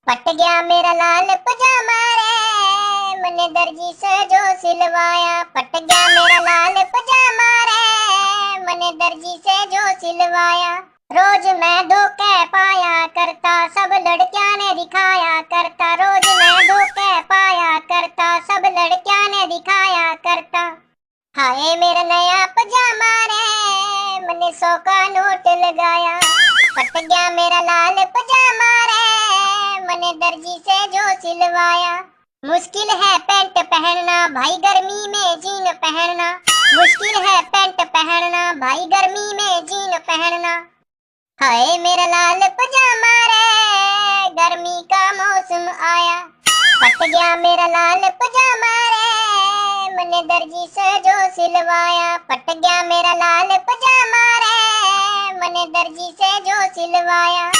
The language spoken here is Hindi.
फट गया मेरा लाल पजामा रे, मैंने दर्जी से जो सिलवाया। फट गया मेरा लाल पजामा रे, मैंने दर्जी से जो सिलवाया। रोज मैं धोखे पाया करता, सब लड़कियां ने दिखाया करता। रोज मैं धोखे पाया करता, सब लड़कियां ने दिखाया करता। हाय मेरा नया पजामा रे, मैंने 100 का नोट लगाया। फट गया मेरा लाल पजामा रे, मैंने दर्जी से जो सिलवाया। मुश्किल है पैंट पहनना भाई, गर्मी में जीन पहनना। मुश्किल है पैंट पहनना भाई, गर्मी में जीन पहनना। हाय मेरा लाल पजामा रे, गर्मी का मौसम आया। फट गया मेरा लाल पजामा रे, मैंने दर्जी से जो सिलवाया। फट गया मेरा लाल पजामा रे, मैंने दर्जी से जो सिलवाया।